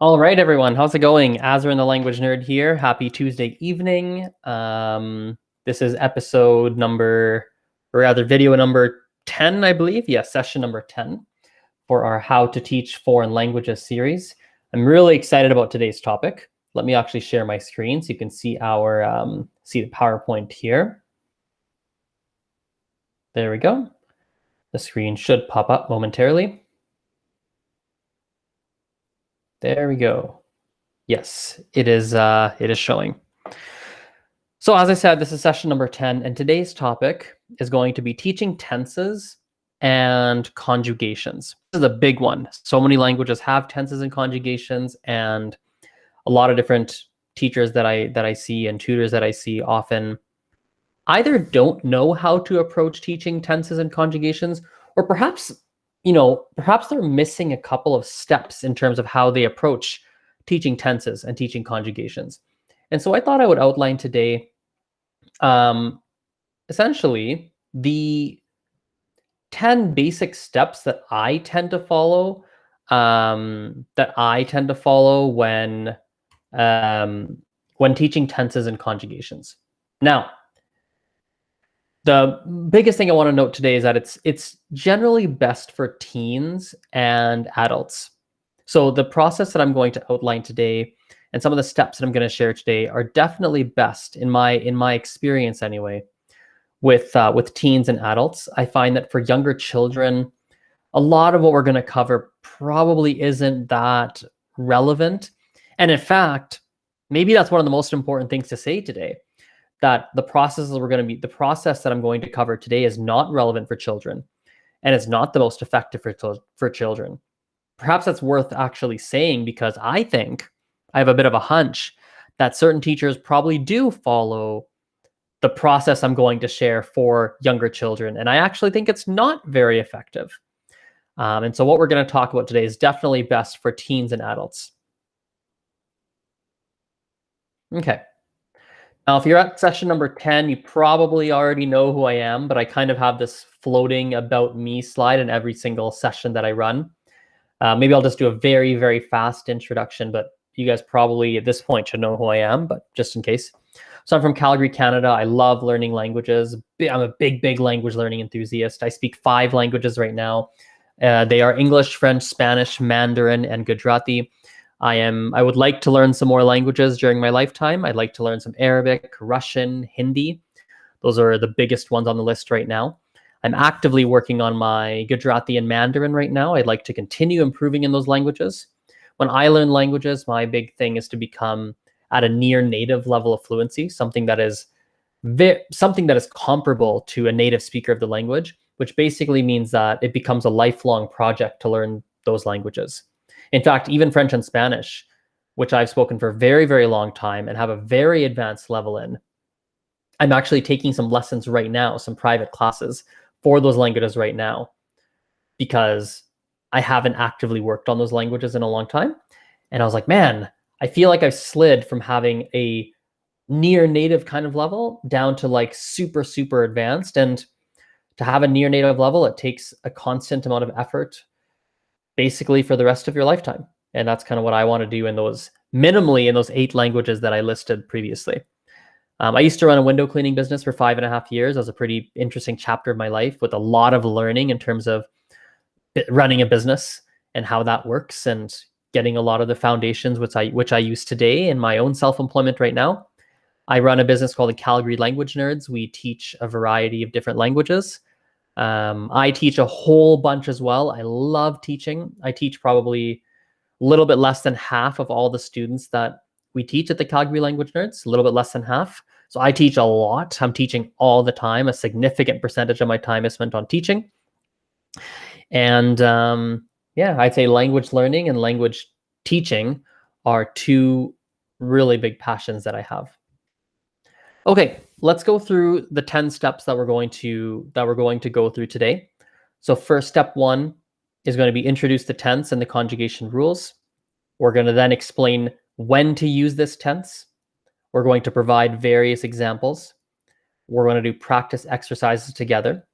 All right, everyone. How's it going? Azren, the language nerd here. Happy Tuesday evening. This is episode number, or rather video number 10, I believe. Yes, session number 10 for our How to Teach Foreign Languages series. I'm really excited about today's topic. Let me actually share my screen so you can see our see the PowerPoint here. There we go. The screen should pop up momentarily. There we go. Yes, it is showing. So as I said, this is session number 10, and today's topic is going to be teaching tenses and conjugations. This is a big one. So many languages have tenses and conjugations, and a lot of different teachers that I see and tutors that I see often either don't know how to approach teaching tenses and conjugations, or perhaps they're missing a couple of steps in terms of how they approach teaching tenses and teaching conjugations. And so I thought I would outline today essentially the 10 basic steps that I tend to follow when teaching tenses and conjugations. Now, the biggest thing I want to note today is that it's generally best for teens and adults. So the process that I'm going to outline today and some of the steps that I'm going to share today are definitely best in my experience anyway with teens and adults. I find that for younger children, a lot of what we're going to cover probably isn't that relevant. And in fact, maybe that's one of the most important things to say today, that the process that I'm going to cover today is not relevant for children, and it's not the most effective for children. Perhaps that's worth actually saying, because I think I have a bit of a hunch that certain teachers probably do follow the process I'm going to share for younger children, and I actually think it's not very effective. And so what we're going to talk about today is definitely best for teens and adults. Okay. Now, if you're at session number 10, you probably already know who I am, but I kind of have this floating about me slide in every single session that I run. Maybe I'll just do a very, very fast introduction, but you guys probably at this point should know who I am, but just in case. So I'm from Calgary, Canada. I love learning languages. I'm a big language learning enthusiast. I speak 5 languages right now. They are English, French, Spanish, Mandarin, and Gujarati. I would like to learn some more languages during my lifetime. I'd like to learn some Arabic, Russian, Hindi. Those are the biggest ones on the list right now. I'm actively working on my Gujarati and Mandarin right now. I'd like to continue improving in those languages. When I learn languages, my big thing is to become at a near native level of fluency, something that is comparable to a native speaker of the language, which basically means that it becomes a lifelong project to learn those languages. In fact, even French and Spanish, which I've spoken for a very, very long time and have a very advanced level in, I'm actually taking some lessons right now, some private classes for those languages right now, because I haven't actively worked on those languages in a long time. And I was like, man, I feel like I've slid from having a near native kind of level down to like super, super advanced. And to have a near native level, it takes a constant amount of effort, basically for the rest of your lifetime. And that's kind of what I want to do minimally in those 8 languages that I listed previously. I used to run a window cleaning business for 5.5 years. That was a pretty interesting chapter of my life with a lot of learning in terms of running a business and how that works, and getting a lot of the foundations which I use today in my own self-employment right now. I run a business called the Calgary Language Nerds. We teach a variety of different languages. I teach a whole bunch as well. I love teaching. I teach probably a little bit less than half of all the students that we teach at the Calgary Language Nerds, a little bit less than half. So I teach a lot. I'm teaching all the time. A significant percentage of my time is spent on teaching. And yeah, I'd say language learning and language teaching are 2 really big passions that I have. Okay, let's go through the 10 steps that we're going to go through today. So first, step 1 is going to be introduce the tense and the conjugation rules. We're going to then explain when to use this tense. We're going to provide various examples. We're going to do practice exercises together.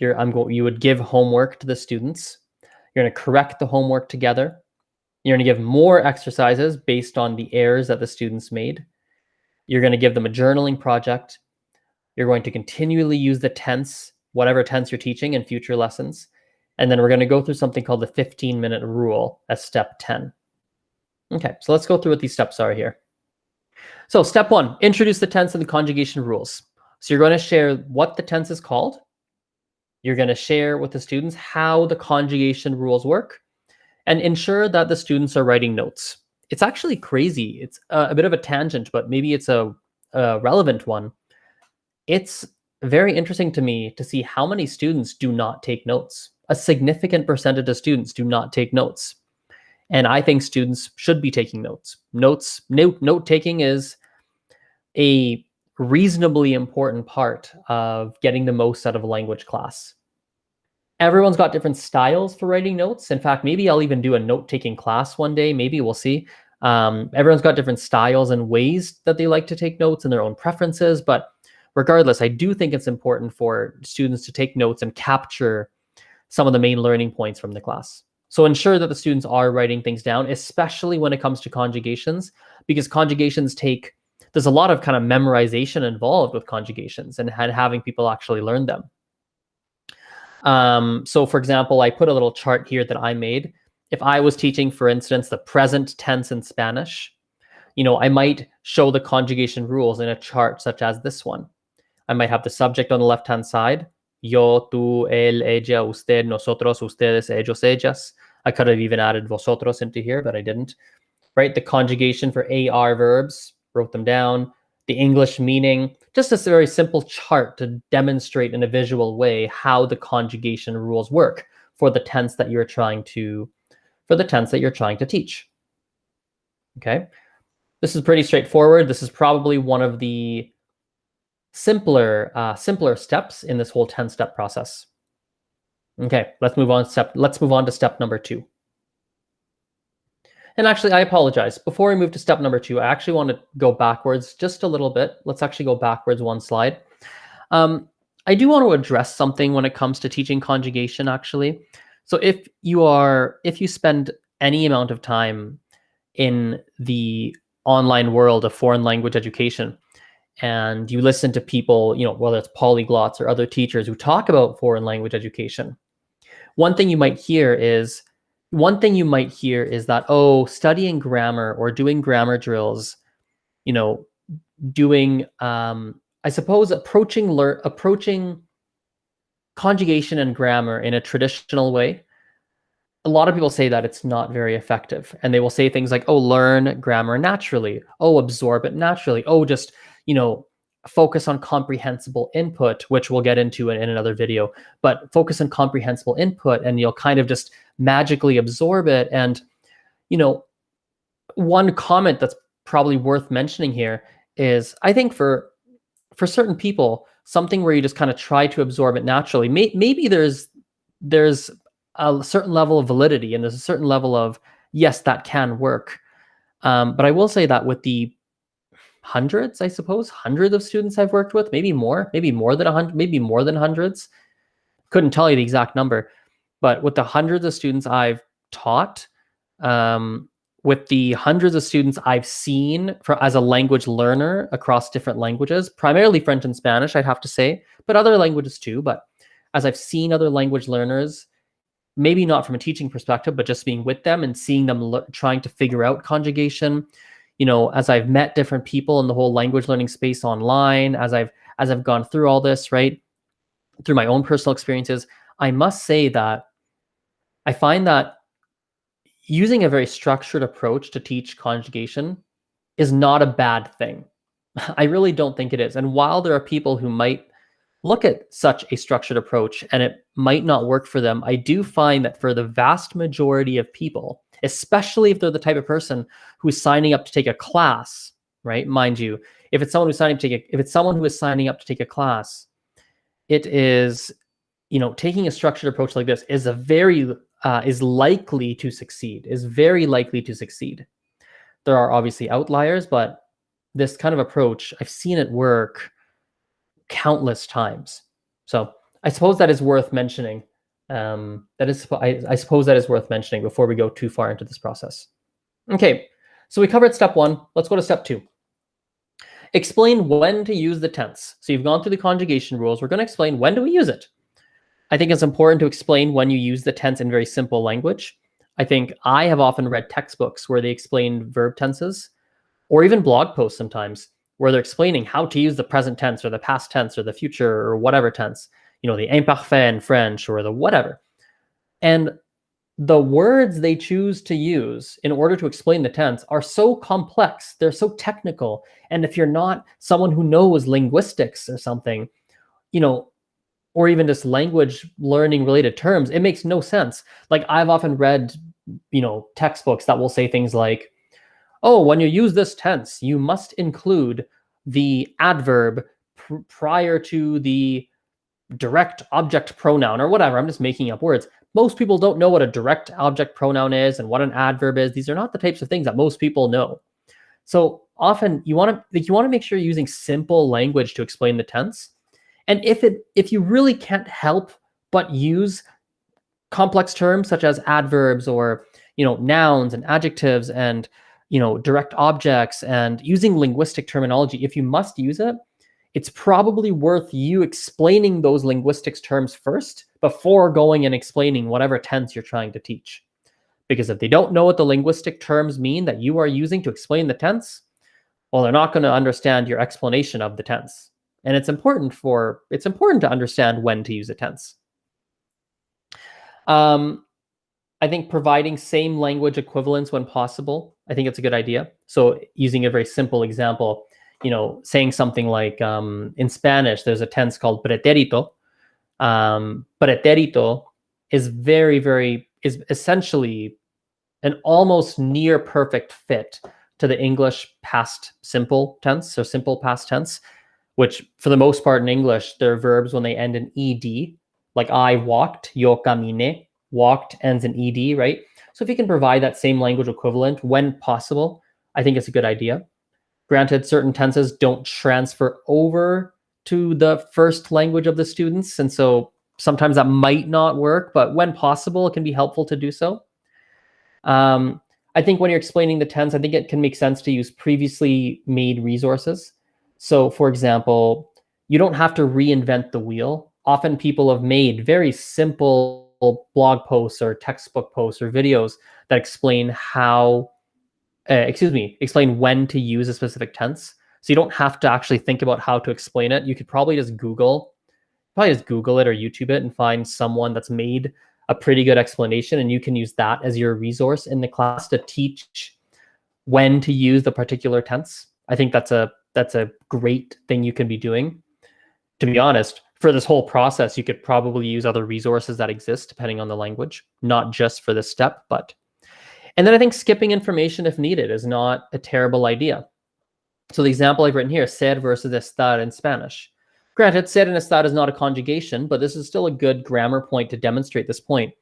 You would give homework to the students. You're going to correct the homework together. You're going to give more exercises based on the errors that the students made. You're going to give them a journaling project. You're going to continually use the tense, whatever tense you're teaching in future lessons. And then we're going to go through something called the 15-minute rule as step 10. Okay, so let's go through what these steps are here. So step 1, introduce the tense and the conjugation rules. So you're going to share what the tense is called. You're going to share with the students how the conjugation rules work, and ensure that the students are writing notes. It's actually crazy. It's a bit of a tangent, but maybe it's a relevant one. It's very interesting to me to see how many students do not take notes. A significant percentage of students do not take notes. And I think students should be taking notes. Note-taking is a reasonably important part of getting the most out of a language class. Everyone's got different styles for writing notes. In fact, maybe I'll even do a note-taking class one day. Maybe we'll see. Everyone's got different styles and ways that they like to take notes and their own preferences. But regardless, I do think it's important for students to take notes and capture some of the main learning points from the class. So ensure that the students are writing things down, especially when it comes to conjugations, because conjugations there's a lot of kind of memorization involved with conjugations and having people actually learn them. So for example, I put a little chart here that I made. If I was teaching, for instance, the present tense in Spanish, I might show the conjugation rules in a chart such as this one. I might have the subject on the left-hand side. Yo, tú, él, ella, usted, nosotros, ustedes, ellos, ellas. I could have even added vosotros into here, but I didn't. Right? The conjugation for AR verbs, wrote them down. The English meaning, just a very simple chart to demonstrate in a visual way how the conjugation rules work for the tense that you're trying to teach. Okay? This is pretty straightforward. This is probably one of the simpler steps in this whole 10-step process. Okay, let's move on to step number 2. And actually, I apologize. Before we move to step number 2, I actually want to go backwards just a little bit. Let's actually go backwards one slide. I do want to address something when it comes to teaching conjugation, actually. So if you spend any amount of time in the online world of foreign language education, and you listen to people, whether it's polyglots or other teachers who talk about foreign language education, one thing you might hear is that, oh, studying grammar or doing grammar drills, doing, I suppose, approaching conjugation and grammar in a traditional way. A lot of people say that it's not very effective, and they will say things like, oh, learn grammar naturally. Oh, absorb it naturally. Oh, just, focus on comprehensible input, which we'll get into in another video, but focus on comprehensible input and you'll kind of just magically absorb it. And, one comment that's probably worth mentioning here is, I think for certain people, something where you just kind of try to absorb it naturally, maybe there's a certain level of validity and there's a certain level of, yes, that can work. But I will say that with the hundreds of students I've worked with, maybe more than 100, maybe more than hundreds. Couldn't tell you the exact number, but with the hundreds of students I've taught, with the hundreds of students I've seen as a language learner across different languages, primarily French and Spanish, I'd have to say, but other languages too. But as I've seen other language learners, maybe not from a teaching perspective, but just being with them and seeing them trying to figure out conjugation, as I've met different people in the whole language learning space online, as I've gone through all this, right, through my own personal experiences, I must say that I find that using a very structured approach to teach conjugation is not a bad thing. I really don't think it is. And while there are people who might look at such a structured approach and it might not work for them, I do find that for the vast majority of people, especially if they're the type of person who's signing up to take a class, right? Mind you, if it's someone who's signing up to take a class, it is, taking a structured approach like this is is likely to succeed, is very likely to succeed. There are obviously outliers, but this kind of approach, I've seen it work countless times. So I suppose that is worth mentioning I suppose that is worth mentioning before we go too far into this process. Okay, so we covered step 1. Let's go to step 2. Explain when to use the tense. So you've gone through the conjugation rules. We're going to explain when do we use it. I think it's important to explain when you use the tense in very simple language. I think I have often read textbooks where they explain verb tenses, or even blog posts sometimes where they're explaining how to use the present tense or the past tense or the future or whatever tense, the imparfait in French or the whatever. And the words they choose to use in order to explain the tense are so complex, they're so technical. And if you're not someone who knows linguistics or something, or even just language learning related terms, it makes no sense. Like I've often read, textbooks that will say things like, oh, when you use this tense, you must include the adverb prior to the direct object pronoun or whatever. I'm just making up words. Most people don't know what a direct object pronoun is and what an adverb is. These are not the types of things that most people know. So often you want to make sure you're using simple language to explain the tense. And if you really can't help but use complex terms such as adverbs or nouns and adjectives and direct objects and using linguistic terminology, if you must use it, it's probably worth you explaining those linguistics terms first before going and explaining whatever tense you're trying to teach. Because if they don't know what the linguistic terms mean that you are using to explain the tense, well, they're not going to understand your explanation of the tense. And it's important to understand when to use a tense. I think providing same language equivalents when possible, I think it's a good idea. So using a very simple example, saying something like in Spanish, there's a tense called pretérito. Pretérito is essentially an almost near perfect fit to the English past simple tense, so simple past tense, which for the most part in English, they're verbs when they end in ed, like I walked, yo caminé, walked ends in ed, right? So if you can provide that same language equivalent when possible, I think it's a good idea. Granted, certain tenses don't transfer over to the first language of the students, and so sometimes that might not work, but when possible, it can be helpful to do so. I think when you're explaining the tense, I think it can make sense to use previously made resources. So for example, you don't have to reinvent the wheel. Often people have made very simple blog posts or textbook posts or videos that explain explain when to use a specific tense. So you don't have to actually think about how to explain it. You could probably just Google it or YouTube it and find someone that's made a pretty good explanation, and you can use that as your resource in the class to teach when to use the particular tense. I think that's a great thing you can be doing. To be honest, for this whole process, you could probably use other resources that exist depending on the language, not just for this step, but. And then I think skipping information if needed is not a terrible idea. So the example I've written here, ser versus estar in Spanish. Granted, ser and estar is not a conjugation, but this is still a good grammar point to demonstrate this point.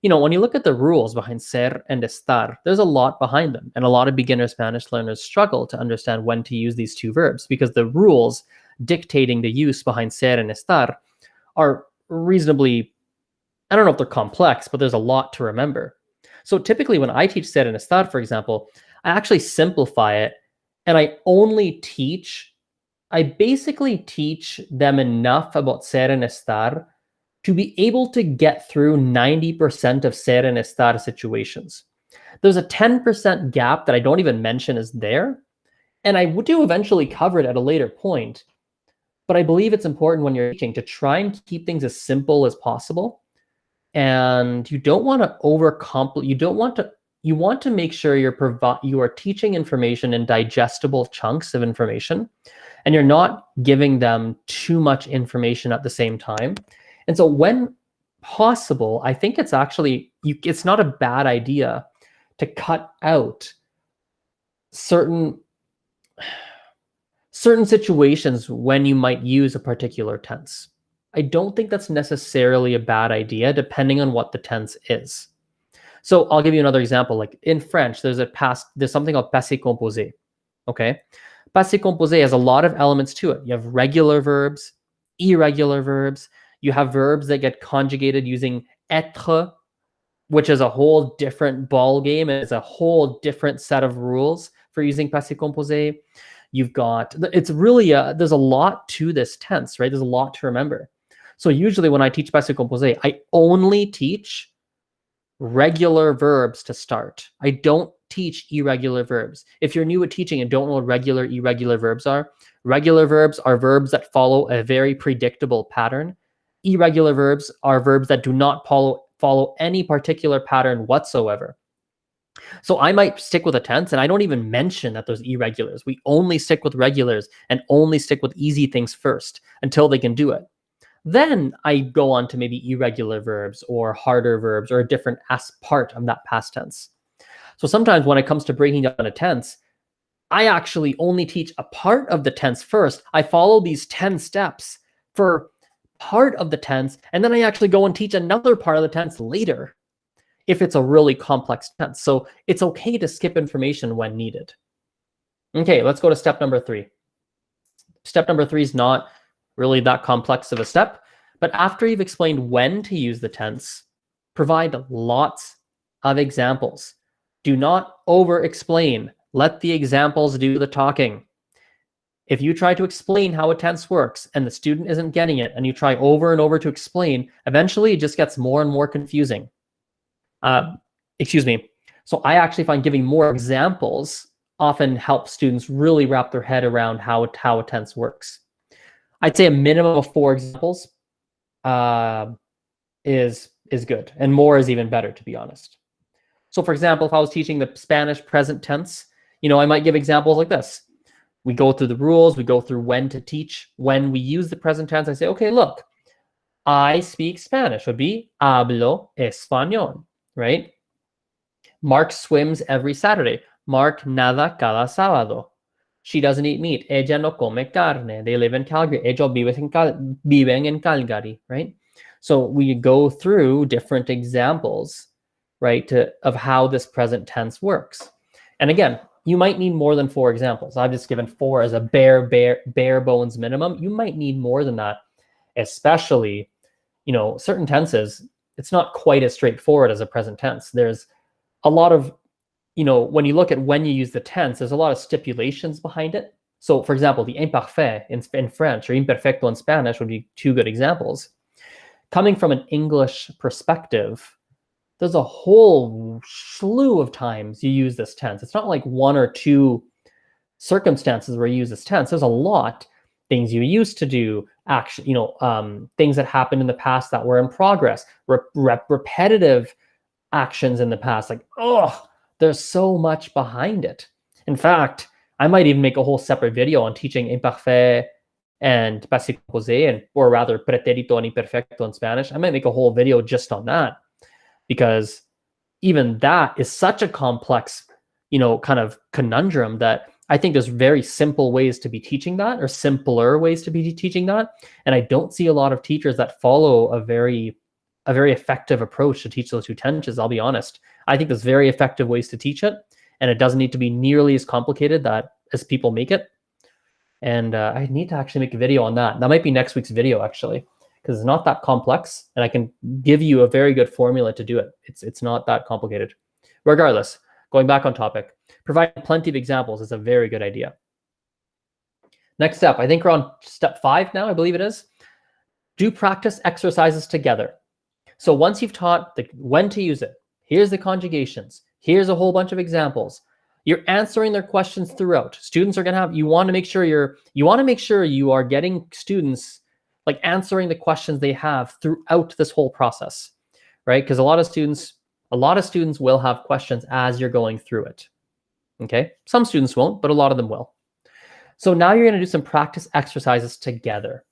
When you look at the rules behind ser and estar, there's a lot behind them. And a lot of beginner Spanish learners struggle to understand when to use these two verbs because the rules dictating the use behind ser and estar are reasonably, I don't know if they're complex, but there's a lot to remember. So typically when I teach ser and estar, for example, I actually simplify it and I basically teach them enough about ser and estar to be able to get through 90% of ser and estar situations. There's a 10% gap that I don't even mention is there, and I do eventually cover it at a later point, but I believe it's important when you're teaching to try and keep things as simple as possible, and you don't want to overcomplicate. You want to make sure you are teaching information in digestible chunks of information, and you're not giving them too much information at the same time. And so when possible, I think it's not a bad idea to cut out certain situations when you might use a particular tense. I don't think that's necessarily a bad idea, depending on what the tense is. So I'll give you another example. Like in French, there's something called passé composé. Okay, passé composé has a lot of elements to it. You have regular verbs, irregular verbs. You have verbs that get conjugated using être, which is a whole different ball game. It's a whole different set of rules for using passé composé. You've got, it's really, there's a lot to this tense, right? There's a lot to remember. So usually when I teach passé composé, I only teach regular verbs to start. I don't teach irregular verbs. If you're new at teaching and don't know what regular, irregular verbs are verbs that follow a very predictable pattern. Irregular verbs are verbs that do not follow any particular pattern whatsoever. So I might stick with a tense and I don't even mention that there's irregulars. We only stick with regulars and only stick with easy things first until they can do it. Then I go on to maybe irregular verbs or harder verbs or a different part of that past tense. So sometimes when it comes to breaking down a tense, I actually only teach a part of the tense first. I follow these 10 steps for part of the tense, and then I actually go and teach another part of the tense later if it's a really complex tense. So it's okay to skip information when needed. Okay, let's go to step number 3. Step number 3 is not really that complex of a step, but after you've explained when to use the tense, provide lots of examples. Do not over-explain. Let the examples do the talking. If you try to explain how a tense works and the student isn't getting it, and you try over and over to explain, eventually it just gets more and more confusing. So I actually find giving more examples often helps students really wrap their head around how a tense works. I'd say a minimum of 4 examples is good, and more is even better, to be honest. So for example, if I was teaching the Spanish present tense, I might give examples like this. We go through the rules, we go through when to teach. When we use the present tense, I say, okay, look, I speak Spanish would be hablo español, right? Mark swims every Saturday. Mark nada cada sábado. She doesn't eat meat. Ella no come carne. They live in Calgary. Ellos viven en Calgary, right? So we go through different examples, right, of how this present tense works. And again, you might need more than 4 examples. I've just given 4 as a bare bones minimum. You might need more than that, especially, certain tenses, it's not quite as straightforward as a present tense. There's a lot of, when you look at when you use the tense, there's a lot of stipulations behind it. So for example, the imparfait in French or imperfecto in Spanish would be 2 good examples. Coming from an English perspective, there's a whole slew of times you use this tense. It's not like 1 or 2 circumstances where you use this tense. There's a lot. Things you used to do, action, things that happened in the past that were in progress, repetitive actions in the past. Like, there's so much behind it. In fact, I might even make a whole separate video on teaching imparfait and passé composé, or rather pretérito and imperfecto in Spanish. I might make a whole video just on that, because even that is such a complex, kind of conundrum that I think there's very simple ways to be teaching that, or simpler ways to be teaching that. And I don't see a lot of teachers that follow a very effective approach to teach those 2 tenses, I'll be honest. I think there's very effective ways to teach it, and it doesn't need to be nearly as complicated as people make it. And I need to actually make a video on that. That might be next week's video, actually, because it's not that complex, and I can give you a very good formula to do it. It's not that complicated. Regardless, going back on topic, providing plenty of examples is a very good idea. Next step, I think we're on step 5 now, I believe it is. Do practice exercises together. So once you've taught when to use it, here's the conjugations, here's a whole bunch of examples, you're answering their questions throughout. Students are going to have, you want to make sure you are getting students like answering the questions they have throughout this whole process, right? Because a lot of students will have questions as you're going through it. Okay, some students won't, but a lot of them will. So now you're going to do some practice exercises together.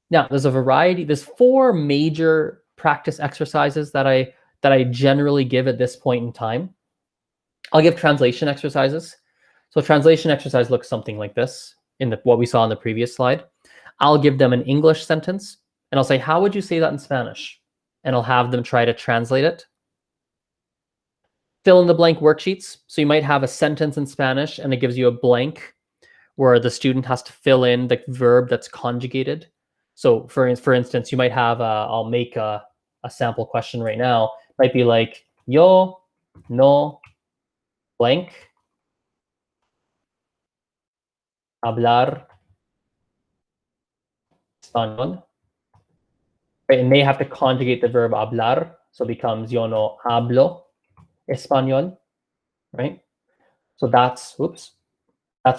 Now, there's a variety. There's 4 major practice exercises that I generally give at this point in time. I'll give translation exercises. So translation exercise looks something like this in what we saw on the previous slide. I'll give them an English sentence, and I'll say, how would you say that in Spanish? And I'll have them try to translate it. Fill in the blank worksheets. So you might have a sentence in Spanish, and it gives you a blank where the student has to fill in the verb that's conjugated. So for instance, you might have, I'll make a a sample question right now. Might be like, yo no blank hablar español. Right? And they have to conjugate the verb hablar. So it becomes yo no hablo español, right? So that's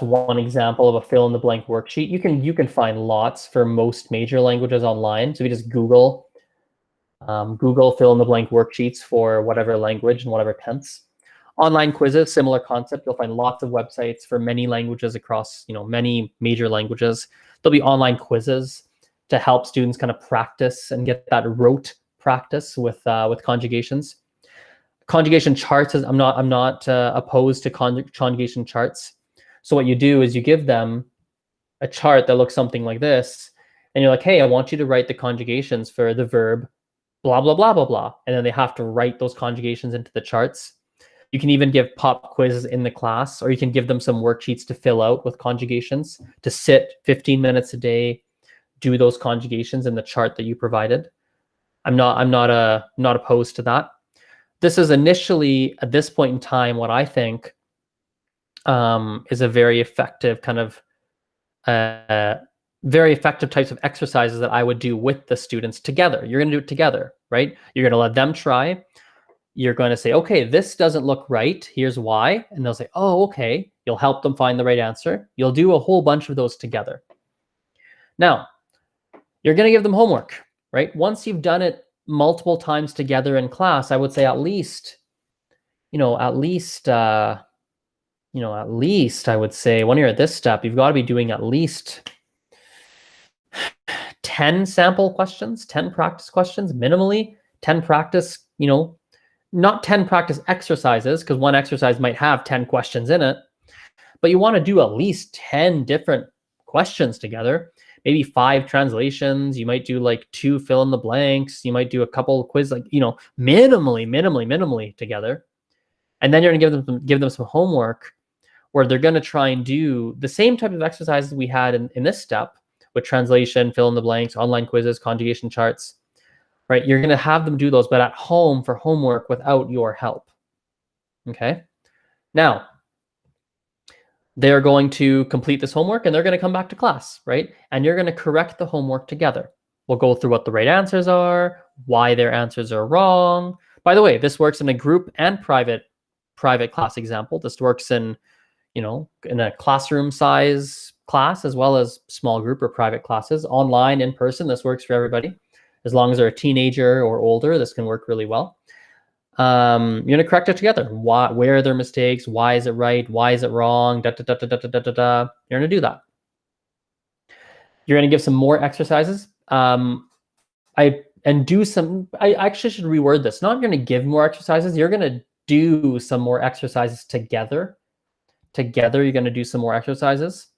one example of a fill in the blank worksheet. You can find lots for most major languages online. So if you just Google fill in the blank worksheets for whatever language and whatever tense. Online quizzes, similar concept. You'll find lots of websites for many languages across, many major languages. There'll be online quizzes to help students kind of practice and get that rote practice with conjugations. Conjugation charts I'm not opposed to conjugation charts. So what you do is you give them a chart that looks something like this, and you're like, hey, I want you to write the conjugations for the verb blah blah blah blah blah, and then they have to write those conjugations into the charts. You can even give pop quizzes in the class, or you can give them some worksheets to fill out with conjugations, to sit 15 minutes a day, do those conjugations in the chart that you provided. I'm not opposed to that. This is initially, at this point in time, what I think is a very effective kind of very effective types of exercises that I would do with the students together. You're going to do it together, right? You're going to let them try. You're going to say, okay, this doesn't look right. Here's why. And they'll say, oh, okay. You'll help them find the right answer. You'll do a whole bunch of those together. Now, you're going to give them homework, right? Once you've done it multiple times together in class, I would say at least I would say when you're at this step, you've got to be doing at least 10 sample questions, 10 practice questions, minimally 10 practice, not 10 practice exercises, because one exercise might have 10 questions in it, but you want to do at least 10 different questions together, maybe 5 translations. You might do like 2 fill in the blanks. You might do a couple of quiz, like, minimally together. And then you're going to give them some homework where they're going to try and do the same type of exercises we had in this step with translation, fill in the blanks, online quizzes, conjugation charts, right? You're going to have them do those, but at home for homework without your help. Okay. Now, they're going to complete this homework and they're going to come back to class, right? And you're going to correct the homework together. We'll go through what the right answers are, why their answers are wrong. By the way, this works in a group and private class example. This works in a classroom size class as well as small group or private classes, online, in person. This works for everybody. As long as they're a teenager or older, this can work really well. You're going to correct it together. Where are their mistakes? Why is it right? Why is it wrong? You're going to do that. You're going to give some more exercises. I actually should reword this. Not going to give more exercises. You're going to do some more exercises together. Together, you're going to do some more exercises.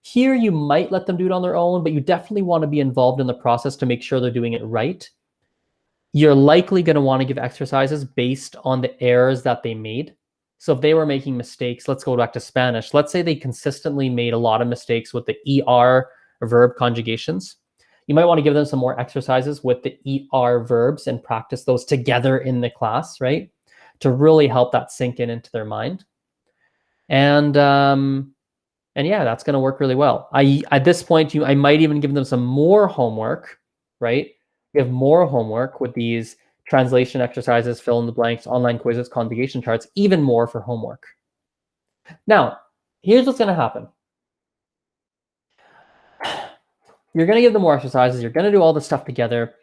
Here, you might let them do it on their own, but you definitely want to be involved in the process to make sure they're doing it right. You're likely going to want to give exercises based on the errors that they made. So if they were making mistakes, let's go back to Spanish. Let's say they consistently made a lot of mistakes with the ER verb conjugations. You might want to give them some more exercises with the ER verbs and practice those together in the class, right? To really help that sink into their mind. And yeah, that's going to work really well. At this point, I might even give them some more homework, right? Give more homework with these translation exercises, fill in the blanks, online quizzes, conjugation charts, even more for homework. Now, here's what's going to happen. You're going to give them more exercises. You're going to do all this stuff together.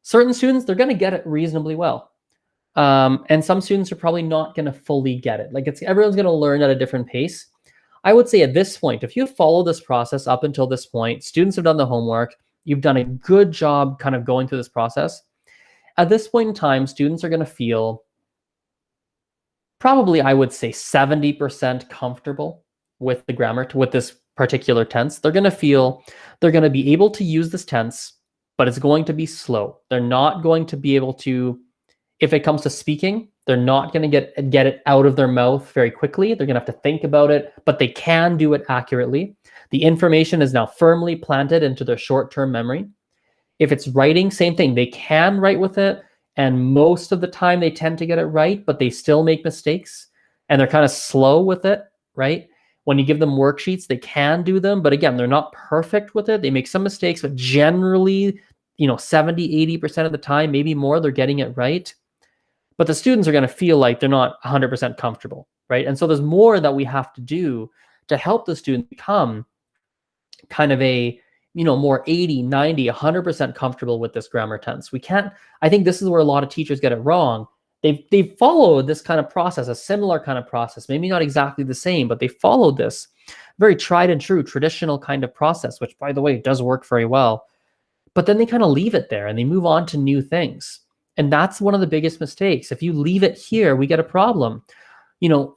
Certain students, they're going to get it reasonably well. And some students are probably not going to fully get it. Like everyone's going to learn at a different pace. I would say at this point, if you follow this process up until this point, students have done the homework, you've done a good job kind of going through this process. At this point in time, students are going to feel probably, I would say, 70% comfortable with the grammar, with this particular tense. They're going to feel they're going to be able to use this tense, but it's going to be slow. They're not going to be able to, if it comes to speaking, they're not going to get it out of their mouth very quickly. They're going to have to think about it, but they can do it accurately. The information is now firmly planted into their short-term memory. If it's writing, same thing. They can write with it. And most of the time they tend to get it right, but they still make mistakes and they're kind of slow with it, right? When you give them worksheets, they can do them, but again, they're not perfect with it. They make some mistakes, but generally, 70, 80% of the time, maybe more, they're getting it right. But the students are going to feel like they're not 100% comfortable, right? And so there's more that we have to do to help the student become kind of a more 80, 90, 100% comfortable with this grammar tense. We can't, I think this is where a lot of teachers get it wrong. They've followed this kind of process, a similar kind of process, maybe not exactly the same, but they followed this very tried and true traditional kind of process, which, by the way, does work very well. But then they kind of leave it there and they move on to new things. And that's one of the biggest mistakes. If you leave it here, we get a problem.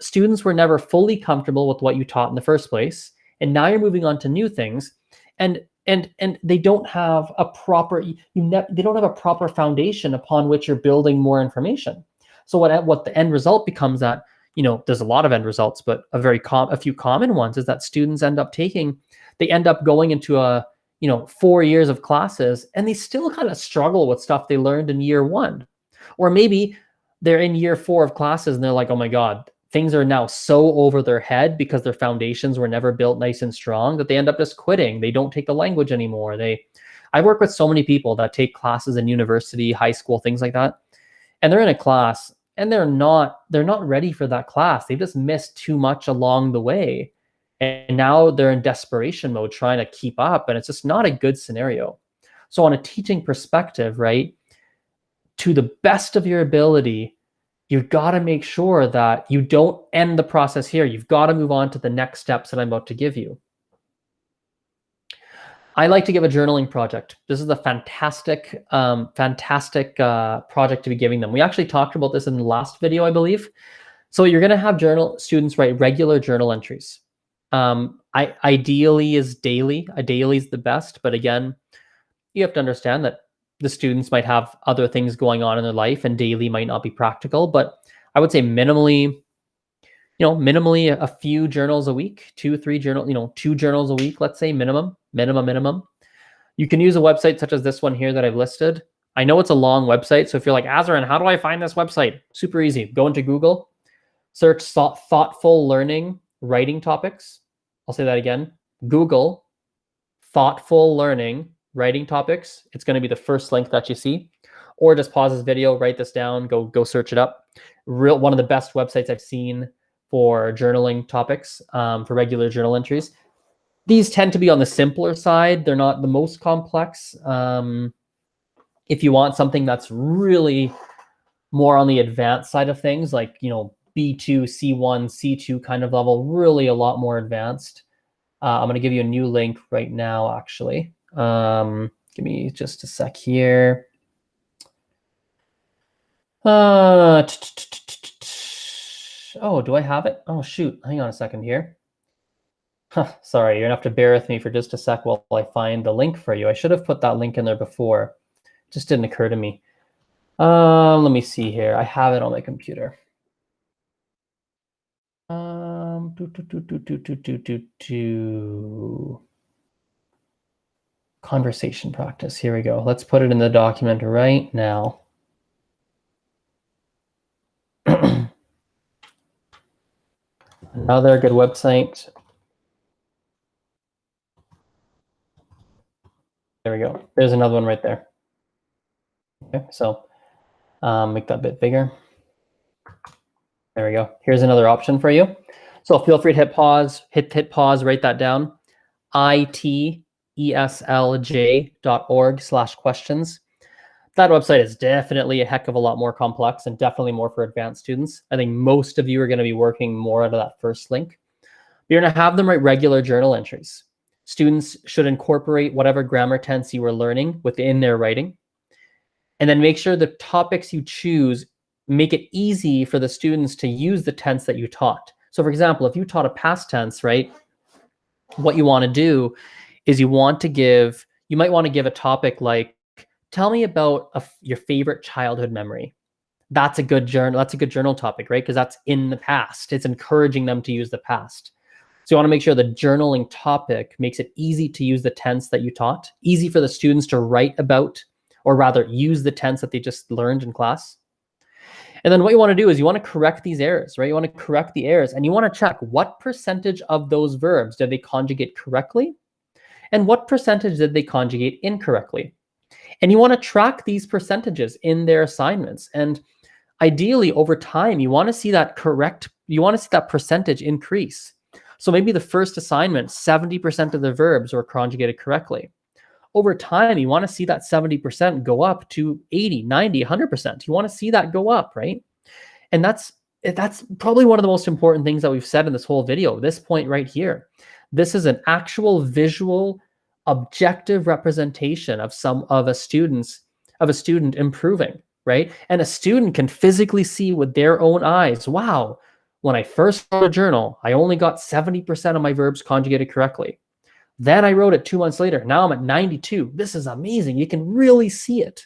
Students were never fully comfortable with what you taught in the first place, and now you're moving on to new things, and they don't have a proper they don't have a proper foundation upon which you're building more information. So what the end result becomes that there's a lot of end results, but a few common ones is that students end up going into a 4 years of classes and they still kind of struggle with stuff they learned in year 1, or maybe they're in year 4 of classes and they're like, oh my God, things are now so over their head because their foundations were never built nice and strong that they end up just quitting. They don't take the language anymore. I work with so many people that take classes in university, high school, things like that. And they're in a class and they're not ready for that class. They've just missed too much along the way. And now they're in desperation mode trying to keep up. And it's just not a good scenario. So on a teaching perspective, right, to the best of your ability, you've got to make sure that you don't end the process here. You've got to move on to the next steps that I'm about to give you. I like to give a journaling project. This is a fantastic project to be giving them. We actually talked about this in the last video, I believe. So you're going to have students write regular journal entries. Ideally is daily. A daily is the best, but again, you have to understand that the students might have other things going on in their life and daily might not be practical, but I would say minimally a few journals a week, 2 journals a week, let's say minimum. You can use a website such as this one here that I've listed. I know it's a long website, so if you're like, Azren, how do I find this website? Super easy. Go into Google, search thoughtful learning writing topics. I'll say that again. Google thoughtful learning writing topics. It's going to be the first link that you see, or just pause this video, write this down, go search it up. One of the best websites I've seen for journaling topics, for regular journal entries. These tend to be on the simpler side. They're not the most complex. If you want something that's really more on the advanced side of things, like, B2, C1, C2 kind of level, really a lot more advanced. I'm going to give you a new link right now, actually. Give me just a sec here. Oh, do I have it? Oh, shoot. Hang on a second here. Sorry, you're going to have to bear with me for just a sec while I find the link for you. I should have put that link in there before. It just didn't occur to me. Let me see here. I have it on my computer. Conversation practice. Here we go. Let's put it in the document right now. Another good website. There we go. There's another one right there. Okay, so make that a bit bigger. There we go. Here's another option for you. So feel free to hit pause, hit pause, write that down. iteslj.org/questions. That website is definitely a heck of a lot more complex and definitely more for advanced students. I think most of you are going to be working more out of that first link. You're going to have them write regular journal entries. Students should incorporate whatever grammar tense you were learning within their writing. And then make sure the topics you choose make it easy for the students to use the tense that you taught. So for example, if you taught a past tense, right, what you want to do is you might want to give a topic like, tell me about your favorite childhood memory. That's a good journal topic, right? Because that's in the past. It's encouraging them to use the past. So you want to make sure the journaling topic makes it easy to use the tense that you taught, easy for the students to write about or rather use the tense that they just learned in class. And then what you want to do is you want to correct these errors, right? You want to correct the errors, and you want to check what percentage of those verbs did they conjugate correctly, and what percentage did they conjugate incorrectly. And you want to track these percentages in their assignments. And ideally, over time, you want to see that percentage increase. So maybe the first assignment, 70% of the verbs were conjugated correctly. Over time, you want to see that 70% go up to 80, 90, 100%. You want to see that go up, right? And that's probably one of the most important things that we've said in this whole video, this point right here. This is an actual visual, objective representation of a student improving, right? And a student can physically see with their own eyes, wow, when I first wrote a journal, I only got 70% of my verbs conjugated correctly. Then I wrote it 2 months later. Now I'm at 92. This is amazing. You can really see it.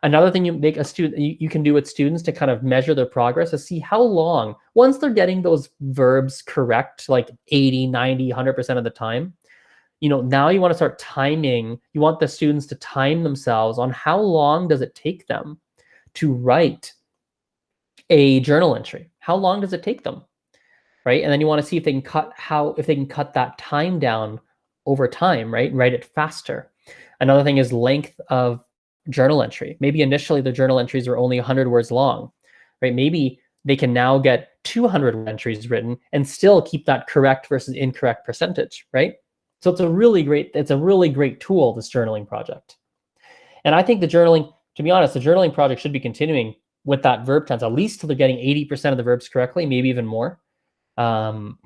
Another thing you can do with students to kind of measure their progress is see how long, once they're getting those verbs correct, like 80, 90, 100% of the time, now you want to start timing. You want the students to time themselves on how long does it take them to write a journal entry. How long does it take them, right? And then you want to see if they can cut that time down over time, right? Write it faster. Another thing is length of journal entry. Maybe initially the journal entries were only 100 words long, right? Maybe they can now get 200 entries written and still keep that correct versus incorrect percentage, right? So it's a really great tool, this journaling project. And I think to be honest, the journaling project should be continuing with that verb tense, at least till they're getting 80% of the verbs correctly, maybe even more. And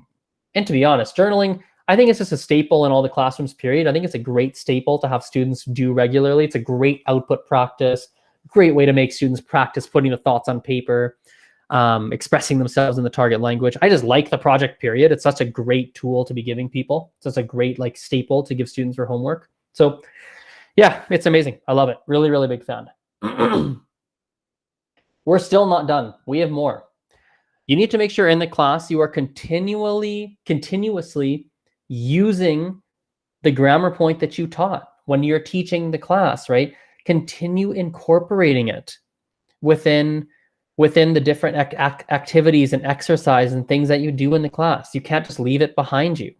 to be honest, journaling, I think it's just a staple in all the classrooms, period. I think it's a great staple to have students do regularly. It's a great output practice, great way to make students practice putting the thoughts on paper, expressing themselves in the target language. I just like the project, period. It's such a great tool to be giving people. It's such a great staple to give students for homework. So yeah, it's amazing. I love it. Really, really big fan. We're still not done. We have more. You need to make sure in the class you are continuously using the grammar point that you taught when you're teaching the class, right? Continue incorporating it within the different activities and exercise and things that you do in the class. You can't just leave it behind you.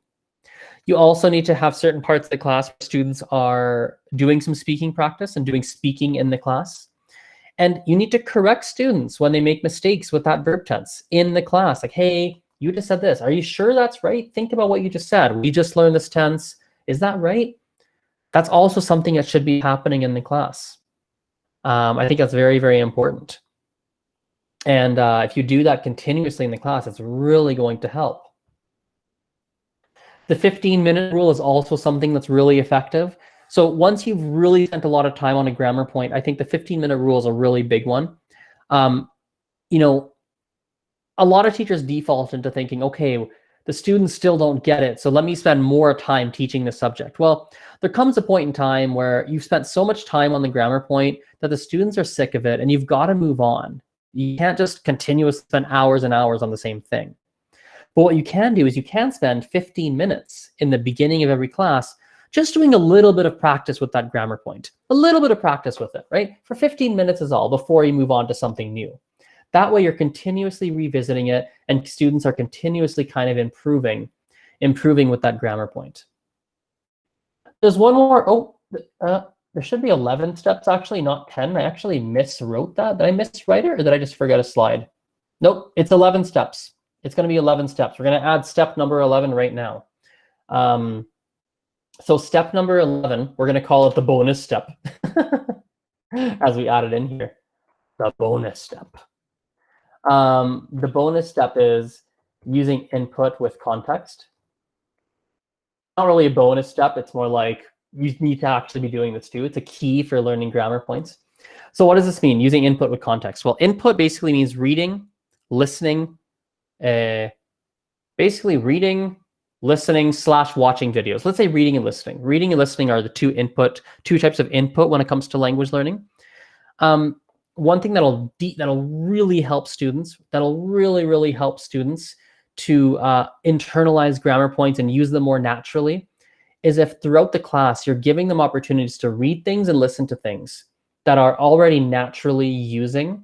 You also need to have certain parts of the class where students are doing some speaking practice and doing speaking in the class. And you need to correct students when they make mistakes with that verb tense in the class. Like, hey, you just said this. Are you sure that's right? Think about what you just said. We just learned this tense. Is that right? That's also something that should be happening in the class. I think that's very, very important. And if you do that continuously in the class, it's really going to help. The 15-minute rule is also something that's really effective. So once you've really spent a lot of time on a grammar point, I think the 15-minute rule is a really big one. A lot of teachers default into thinking, okay, the students still don't get it, so let me spend more time teaching the subject. Well, there comes a point in time where you've spent so much time on the grammar point that the students are sick of it, and you've got to move on. You can't just continuously spend hours and hours on the same thing. But what you can do is you can spend 15 minutes in the beginning of every class just doing a little bit of practice with that grammar point, a little bit of practice with it, right? For 15 minutes is all before you move on to something new. That way you're continuously revisiting it and students are continuously kind of improving with that grammar point. There's one more, there should be 11 steps actually, not 10. I actually miswrote that. Did I miswrite it or did I just forget a slide? Nope, it's 11 steps. It's gonna be 11 steps. We're gonna add step number 11 right now. So step number 11, we're gonna call it the bonus step as we add it in here, the bonus step. The bonus step is using input with context. Not really a bonus step, it's more like you need to actually be doing this too. It's a key for learning grammar points. So what does this mean, using input with context? Well, input basically means reading, listening, basically reading, listening / watching videos. Let's say reading and listening. Reading and listening are the two types of input when it comes to language learning. One thing that'll really help students, to internalize grammar points and use them more naturally, is if throughout the class you're giving them opportunities to read things and listen to things. that are already naturally using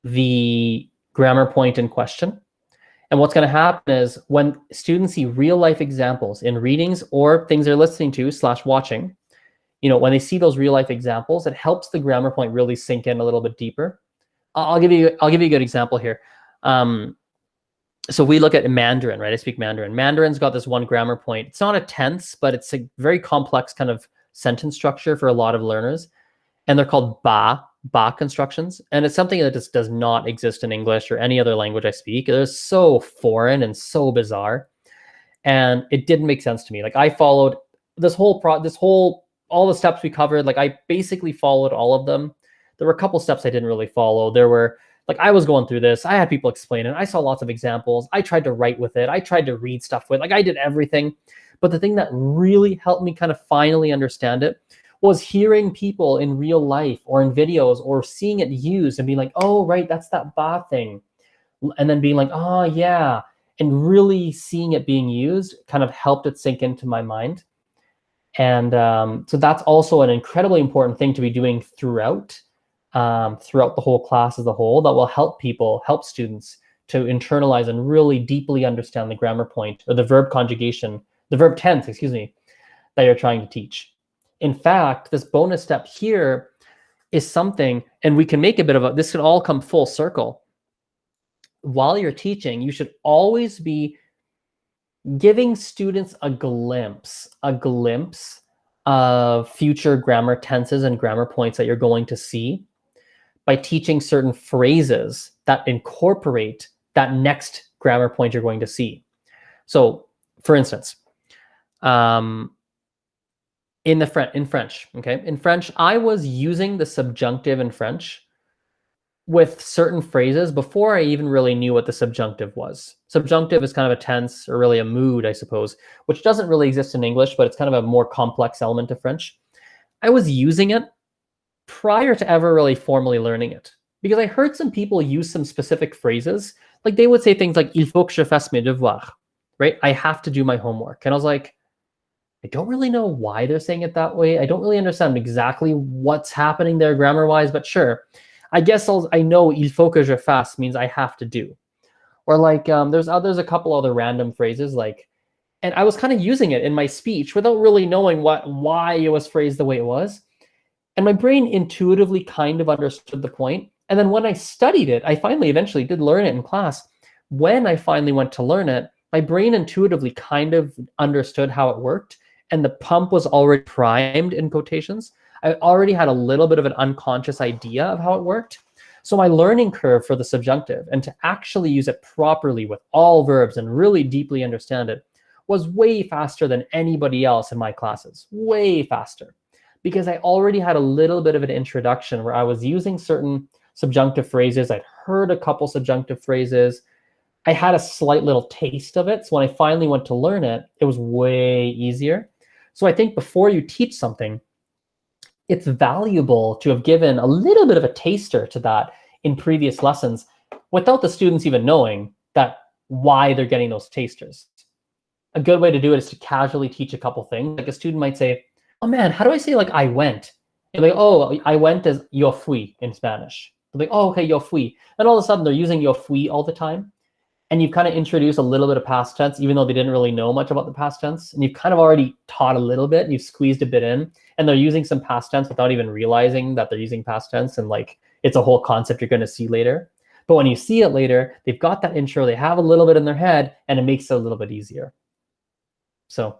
the grammar point in question. And what's going to happen is when students see real life examples in readings or things they're listening to / watching, when they see those real life examples, it helps the grammar point really sink in a little bit deeper. I'll give you a good example here. So we look at Mandarin, right? I speak Mandarin. Mandarin's got this one grammar point. It's not a tense, but it's a very complex kind of sentence structure for a lot of learners. And they're called ba constructions. And it's something that just does not exist in English or any other language I speak. They're so foreign and so bizarre. And it didn't make sense to me. Like I followed all the steps we covered. Like I basically followed all of them. There were a couple steps I didn't really follow. There were, like, I was going through this. I had people explain it. I saw lots of examples. I tried to write with it. I tried to read stuff with it. Like I did everything. But the thing that really helped me kind of finally understand it was hearing people in real life or in videos or seeing it used and being like, oh, right, that's that ba thing. And then being like, oh, yeah. And really seeing it being used kind of helped it sink into my mind. And so that's also an incredibly important thing to be doing throughout the whole class as a whole, that will help students to internalize and really deeply understand the grammar point or the verb conjugation, the verb tense, that you're trying to teach. In fact, this bonus step here is something, and we can make a bit of this could all come full circle. While you're teaching, you should always be giving students a glimpse of future grammar tenses and grammar points that you're going to see by teaching certain phrases that incorporate that next grammar point you're going to see. So, for instance, in French, I was using the subjunctive in French with certain phrases before I even really knew what the subjunctive was. Subjunctive is kind of a tense, or really a mood, I suppose, which doesn't really exist in English, but it's kind of a more complex element of French. I was using it prior to ever really formally learning it, because I heard some people use some specific phrases. Like they would say things like, il faut que je fasse mes devoirs, right? I have to do my homework. And I was like, I don't really know why they're saying it that way. I don't really understand exactly what's happening there grammar-wise, but sure. I guess I know il faut que je fasse means I have to do. Or like there's a couple other random phrases, like, and I was kind of using it in my speech without really knowing why it was phrased the way it was. And my brain intuitively kind of understood the point. And then when I studied it, I eventually did learn it in class. When I finally went to learn it, my brain intuitively kind of understood how it worked. And the pump was already primed, in quotations. I already had a little bit of an unconscious idea of how it worked. So my learning curve for the subjunctive, and to actually use it properly with all verbs and really deeply understand it, was way faster than anybody else in my classes. Way faster. Because I already had a little bit of an introduction where I was using certain subjunctive phrases. I'd heard a couple subjunctive phrases. I had a slight little taste of it. So when I finally went to learn it, it was way easier. So I think before you teach something, it's valuable to have given a little bit of a taster to that in previous lessons without the students even knowing why they're getting those tasters. A good way to do it is to casually teach a couple things. Like a student might say, oh man, how do I say like I went? And like, oh, I went as yo fui in Spanish. They're like, oh, okay, yo fui. And all of a sudden they're using yo fui all the time. And you've kind of introduced a little bit of past tense, even though they didn't really know much about the past tense. And you've kind of already taught a little bit, and you've squeezed a bit in. And they're using some past tense without even realizing that they're using past tense. And like, it's a whole concept you're going to see later. But when you see it later, they've got that intro, they have a little bit in their head, and it makes it a little bit easier. So,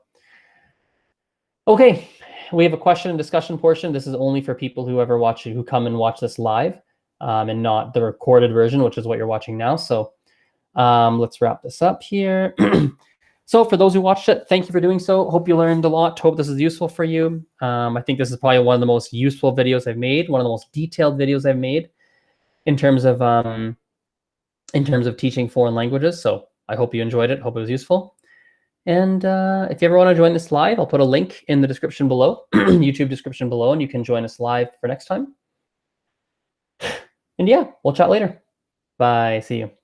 okay, we have a question and discussion portion. This is only for people who come and watch this live, and not the recorded version, which is what you're watching now. So let's wrap this up here. So for those who watched it, thank you for doing so. Hope you learned a lot. Hope this is useful for you. I think this is probably one of the most useful videos I've made, one of the most detailed videos I've made in terms of teaching foreign languages. So I hope you enjoyed it. Hope it was useful. And if you ever want to join this live, I'll put a link in the description below, YouTube description below, and you can join us live for next time. And yeah, we'll chat later. Bye. See you.